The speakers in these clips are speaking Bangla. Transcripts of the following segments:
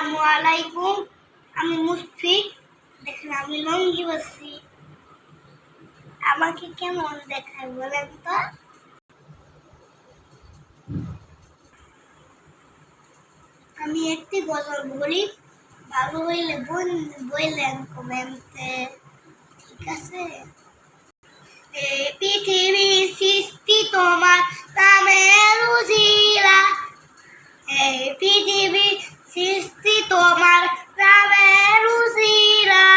আসসালামু আলাইকুম। আমি মুশফিক। দেখেন আমি লঙ্গি পরছি। আমাকে কেমন দেখায় বলেন তো? আমি একটি গজল বলি, ভালো হইলে বললেন কমেন্টে, ঠিক আছে? এই পৃথিবী সৃষ্টি তোমার নামের উজিরা, এই পৃথিবী সৃষ্টি তোমার নামের উজিরা,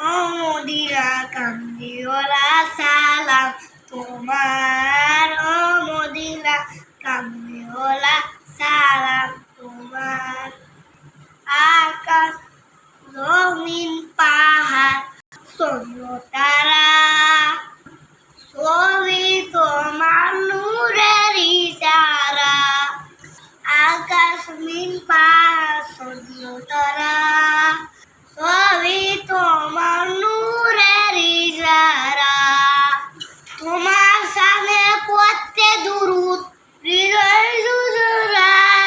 ও মদিনা কামলিওয়ালা সালাম তোমার, ও মদিনা কামলিওয়ালা সালাম তোমার। আকাশ জমিন পাহাড় চন্দ্র তারা সবই তোমার নূরের ইশারা। আকাশ জমিন পাহাড় চন্দ্র তারা সবই তোমার নূরের ইশারা। তোমার সামনে পড়তে দুরূদ হৃদয় জুজুরায়,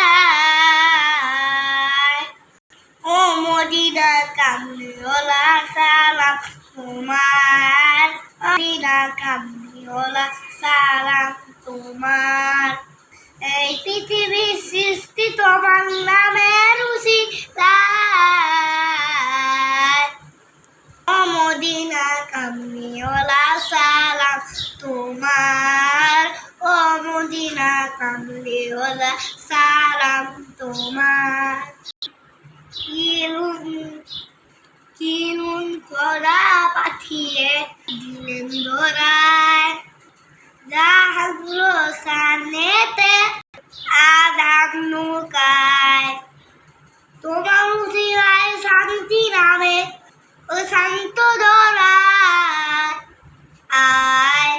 ও মদিনা কামলিওয়ালা সালাম তোমার, মদিনা কামলিওয়ালা সালাম তোমার। এই পৃথিবীর সৃষ্টি তোমার নামের উজিরায়, ও মদিনা কামলিওয়ালা সালাম তোমার, ও মদিনা কামলিওয়ালা সালাম তোমার। কিরুন খোদা পাঠিয়ে দিলেন ধরায়, জাহাজগুলো সামনেতে আদাব নৌকায়। তোমার উজিরায় শান্তি নামে ও শান্ত ধরায় আয়,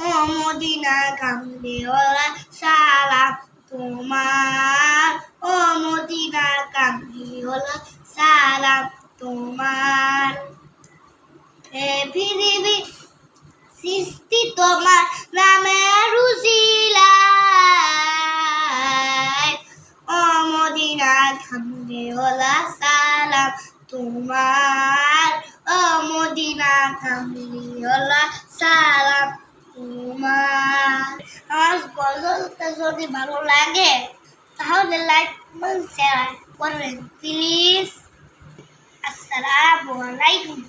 ও মদিনা কামলিওয়ালা সালাম তোমার, ও মদিনা কামলিওয়ালা সালাম তোমার। পৃথিবী সৃষ্টি তোমার নামের উজিরায়, ও মদিনা কামলিওয়ালা সালাম তোমার, ও মদিনা কামলিওয়ালা সালাম তোমার। আমার গজলটা যদি ভালো লাগে তাহলে লাইক শেয়ার করবেন প্লিজ। আসসালামু আলাইকুম।